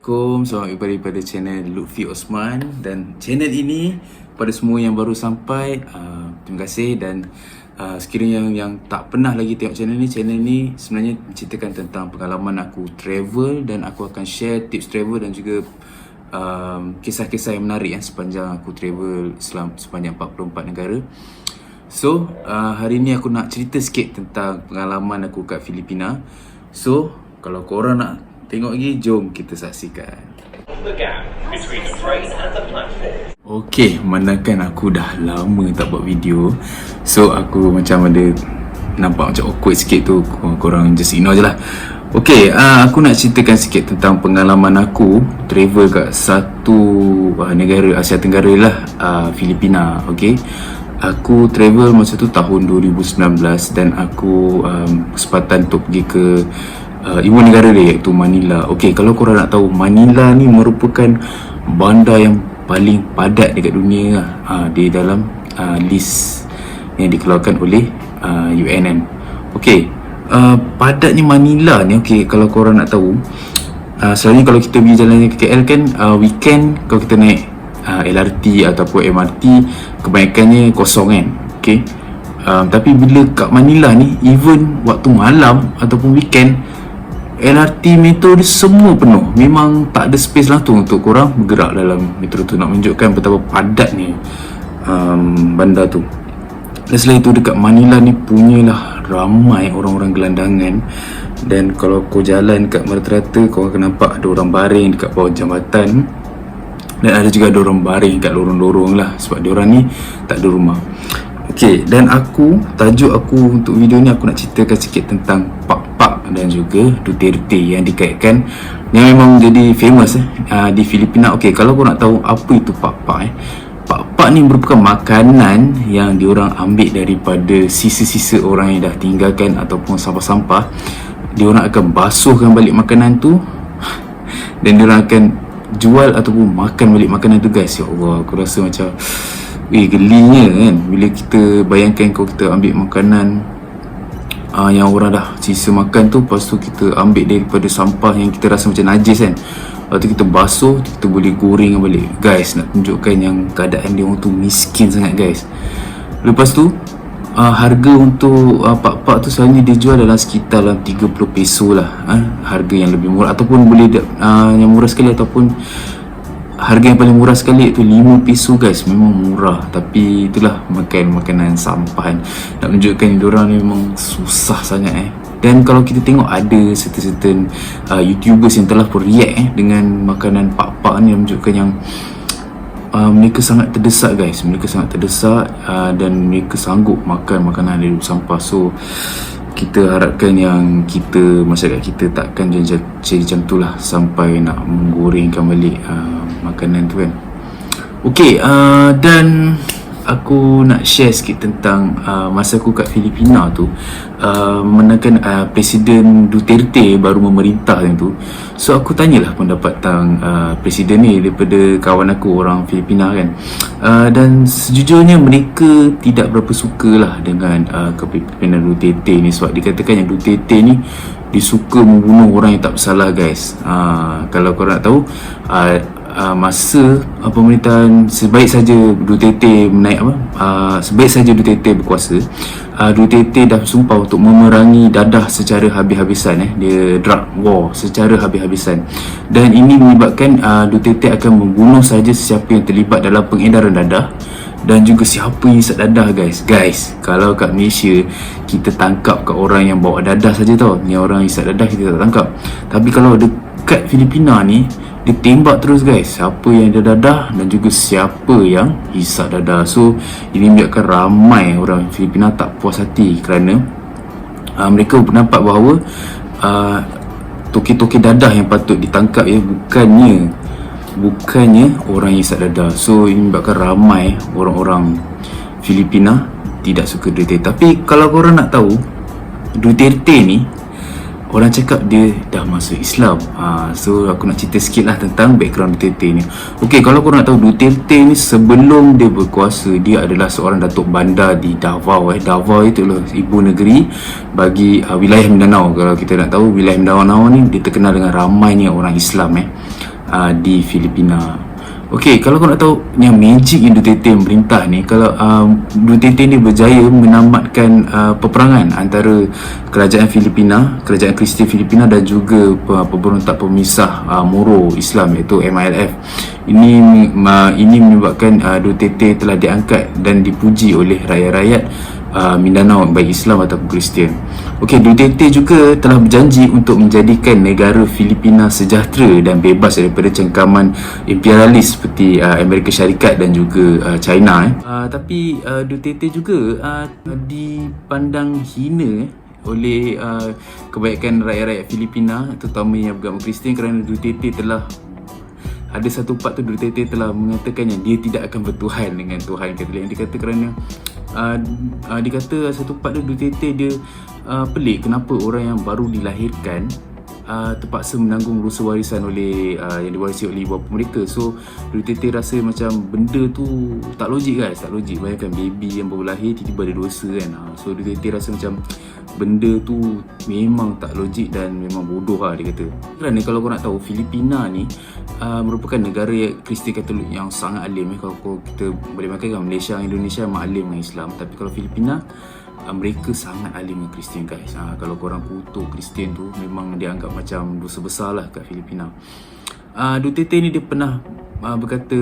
Assalamualaikum, selamat kembali pada channel Lutfi Osman. Dan channel ini pada semua yang baru sampai, terima kasih. Dan sekiranya yang tak pernah lagi tengok channel ni sebenarnya menceritakan tentang pengalaman aku travel, dan aku akan share tips travel dan juga kisah-kisah yang menarik sepanjang aku travel sepanjang 44 negara. So hari ni aku nak cerita sikit tentang pengalaman aku kat Filipina. So kalau korang nak tengok lagi, jom kita saksikan. Okay, manakah aku dah lama tak buat video, so aku macam ada nampak macam awkward sikit tu. Korang just ignore je lah. Okay, aku nak ceritakan sikit tentang pengalaman aku travel kat satu negara Asia Tenggara lah, Filipina. Okay, aku travel masa tu tahun 2019 dan aku kesempatan untuk pergi ke ibu negara dia, iaitu Manila. Okay, kalau korang nak tahu, Manila ni merupakan bandar yang paling padat dekat dunia di dalam list yang dikeluarkan oleh UNN. Okay, padatnya Manila ni, okay, kalau korang nak tahu, selalunya kalau kita pergi jalan ke KL kan, weekend kalau kita naik LRT ataupun MRT, kebanyakannya kosong kan. Okay, tapi bila kat Manila ni, even waktu malam ataupun weekend, LRT metro dia semua penuh. Memang tak ada space lah tu untuk korang bergerak dalam metro tu. Nak menunjukkan betapa padatnya bandar tu. Dan selain itu, dekat Manila ni punyalah ramai orang-orang gelandangan. Dan kalau kau jalan kat merata-rata, kau akan nampak ada orang baring dekat bawah jambatan, dan ada juga ada orang baring kat lorong-lorong lah, sebab diorang ni tak ada rumah. Okay, dan tajuk aku untuk video ni, aku nak ceritakan sikit tentang Pak dan juga Duterte yang dikaitkan, yang memang jadi famous di Filipina. Okay, kalau kau nak tahu apa itu Pak, Pak ni merupakan makanan yang diorang ambil daripada sisa-sisa orang yang dah tinggalkan ataupun sampah-sampah. Diorang akan basuhkan balik makanan tu dan diorang akan jual ataupun makan balik makanan tu, guys. Ya Allah, aku rasa macam gelinya kan bila kita bayangkan kalau kita ambil makanan yang orang dah sisa makan tu, lepas tu kita ambil daripada sampah yang kita rasa macam najis kan, lepas tu kita basuh, kita boleh goreng balik. Guys, nak tunjukkan yang keadaan dia orang tu miskin sangat, guys. Lepas tu harga untuk pak tu selalunya dia jual dalam sekitar dalam 30 peso lah, harga yang lebih murah, ataupun boleh yang murah sekali, ataupun harga yang paling murah sekali iaitu 5 peso, guys. Memang murah, tapi itulah makan makanan sampah kan. Nak menunjukkan diorang ni memang susah sangat Dan kalau kita tengok, ada certain YouTubers yang telah pun react dengan makanan pak ni, menunjukkan yang mereka sangat terdesak, guys. Mereka sangat terdesak dan mereka sanggup makan makanan dari sampah. So kita harapkan yang masyarakat kita takkan jadi macam tu lah, sampai nak menggorengkan balik makanan tu kan. Okay, dan aku nak share sikit tentang masa aku kat Filipina tu, menekan Presiden Duterte baru memerintah yang tu. So aku tanyalah pendapat tentang Presiden ni daripada kawan aku orang Filipina kan. Dan sejujurnya mereka tidak berapa suka lah dengan kepimpinan Duterte ni, sebab dikatakan yang Duterte ni dia suka membunuh orang yang tak bersalah, guys. Kalau korang nak tahu, masa pemerintahan sebaik saja Duterte berkuasa, Duterte dah sumpah untuk memerangi dadah secara habis-habisan. Dia drug war secara habis-habisan, dan ini menyebabkan Duterte akan membunuh saja sesiapa yang terlibat dalam pengedaran dadah dan juga siapa yang isap dadah, guys. Kalau kat Malaysia kita tangkap kat orang yang bawa dadah saja tau, yang orang isap dadah kita tak tangkap. Tapi kalau dekat Filipina ni, dia tembak terus, guys, siapa yang ada dadah dan juga siapa yang hisap dadah. So ini menyebabkan ramai orang Filipina tak puas hati kerana mereka nampak bahawa toke-toke dadah yang patut ditangkap bukannya orang yang hisap dadah. So ini menyebabkan ramai orang-orang Filipina tidak suka Duterte. Tapi kalau korang nak tahu, Duterte ni, orang cakap dia dah masuk Islam. So aku nak cerita sikit lah tentang background Duterte ni. Okay, kalau korang nak tahu, Duterte ni sebelum dia berkuasa, dia adalah seorang datuk bandar di Davao. Davao itu adalah ibu negeri bagi wilayah Mindanao. Kalau kita nak tahu, wilayah Mindanao ni dia terkenal dengan ramainya orang Islam. di Filipina. Okey, kalau kau nak tahu yang magic yang Duterte memerintah ni, kalau Duterte ni berjaya menamatkan peperangan antara kerajaan Filipina, kerajaan Kristian Filipina dan juga pemberontak pemisah Moro Islam iaitu MILF. Ini menyebabkan Duterte telah diangkat dan dipuji oleh rakyat-rakyat Mindanao, baik Islam ataupun Kristian. Okey, Duterte juga telah berjanji untuk menjadikan negara Filipina sejahtera dan bebas daripada cengkaman imperialis seperti Amerika Syarikat dan juga China. Tapi Duterte juga dipandang hina oleh kebanyakan rakyat-rakyat Filipina, terutama yang beragama Kristian, kerana Duterte telah ada satu part tu Duterte telah mengatakan yang dia tidak akan bertuhan dengan Tuhan Katolik. Yang dikata kerana dikata satu part tu Duterte dia pelik kenapa orang yang baru dilahirkan terpaksa menanggung rusa warisan oleh yang diwarisi oleh ibu bapa mereka. So Duterte rasa macam benda tu tak logik guys, tak logik. Bayangkan baby yang baru lahir tiba-tiba ada dosa kan. So Duterte rasa macam benda tu memang tak logik dan memang bodoh lah dia kata. Kerana kalau kau nak tahu, Filipina ni merupakan negara Kristian Katolik yang sangat alim. Kalau kita boleh makan Malaysia, Indonesia memang alim dengan Islam, tapi kalau Filipina mereka sangat alim dengan Kristian guys. Kalau korang kutuk Kristian tu memang dianggap macam dosa besar lah kat Filipina. Duterte ni dia pernah berkata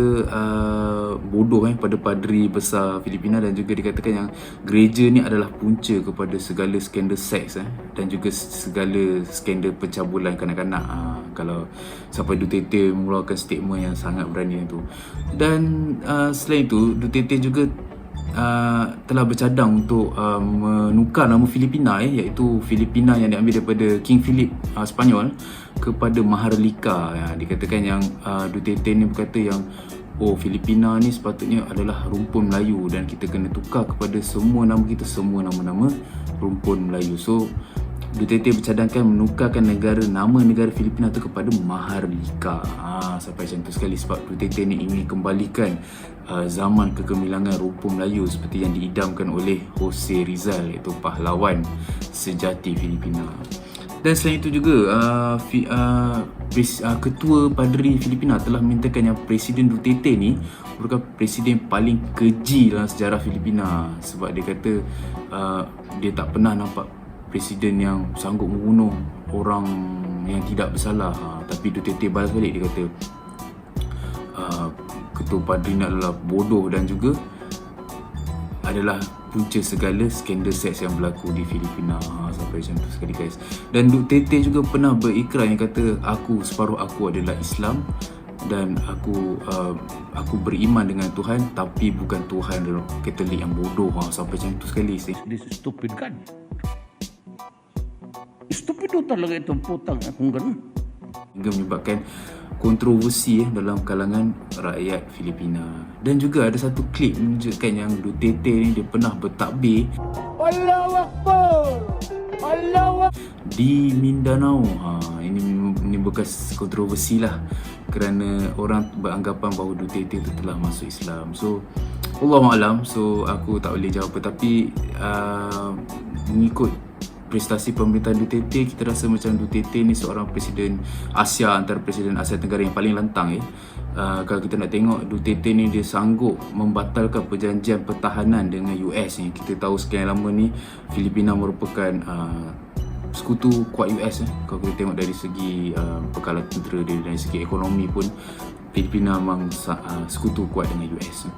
bodoh pada padri besar Filipina, dan juga dikatakan yang gereja ni adalah punca kepada segala skandal seks dan juga segala skandal pencabulan kanak-kanak. Kalau sampai Duterte mengeluarkan statement yang sangat berani tu. Dan selain itu Duterte juga telah bercadang untuk menukar nama Filipina iaitu Filipina yang diambil daripada King Philip Spanyol kepada Maharlika. Dikatakan yang Duterte ni berkata yang Filipina ni sepatutnya adalah rumpun Melayu dan kita kena tukar kepada semua nama kita, semua nama-nama rumpun Melayu. So Duterte bercadangkan menukarkan nama negara Filipina tu kepada Maharlika. Sampai macam tu sekali sebab Duterte ni ingin kembalikan zaman kegemilangan rumpun Melayu seperti yang diidamkan oleh Jose Rizal, iaitu pahlawan sejati Filipina. Dan selain itu juga Ketua Padri Filipina telah menyatakan yang Presiden Duterte ni merupakan presiden paling keji dalam sejarah Filipina, sebab dia kata dia tak pernah nampak presiden yang sanggup membunuh orang yang tidak bersalah. Tapi Duterte balas balik, dia kata Ketua Padri ni adalah bodoh dan juga adalah punca segala skandal seks yang berlaku di Filipina. Sampai macam tu sekali guys. Dan Duterte juga pernah berikrar yang kata separuh aku adalah Islam dan aku beriman dengan Tuhan, tapi bukan Tuhan Katolik yang bodoh. Sampai macam tu sekali sih. This is stupid kan? Stupid talaga itong putang akong ganun. Hingga menyebabkan kontroversi dalam kalangan rakyat Filipina. Dan juga ada satu klip menunjukkan yang Duterte ni dia pernah bertakbir Allahu Akbar, Allahu di Mindanao. Ini bekas kontroversi lah kerana orang beranggapan bahawa Duterte itu telah masuk Islam. So Allahualam, so aku tak boleh jawab apa, tapi mengikut prestasi pemerintahan Duterte, kita rasa macam Duterte ni seorang presiden Asia, antara presiden Asia Tenggara yang paling lantang. Kalau kita nak tengok, Duterte ni dia sanggup membatalkan perjanjian pertahanan dengan US ni. Kita tahu sekian lama ni Filipina merupakan sekutu kuat US. Kalau kita tengok dari segi pekalan tentera dia, dari segi ekonomi pun Filipina memang sekutu kuat dengan US.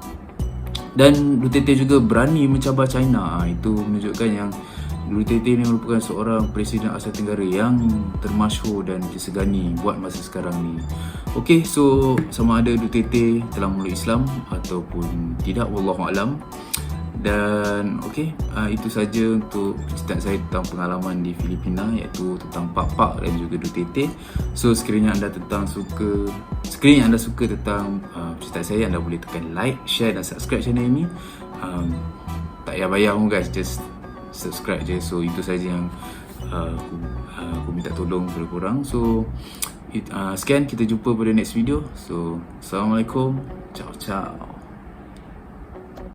Dan Duterte juga berani mencabar China. Itu menunjukkan yang Duterte ni merupakan seorang presiden Asia Tenggara yang termasyhur dan disegani buat masa sekarang ni. Okey, so sama ada Duterte telah memeluk Islam ataupun tidak, wallahualam. Dan okey, itu saja untuk cerita saya tentang pengalaman di Filipina, iaitu tentang Pak dan juga Duterte. So sekiranya anda suka tentang cerita saya, anda boleh tekan like, share dan subscribe channel ini. Tak payah bayar pun guys, just subscribe je. So itu saja yang aku minta tolong kepada korang. So sekian, kita jumpa pada next video. So assalamualaikum, ciao ciao.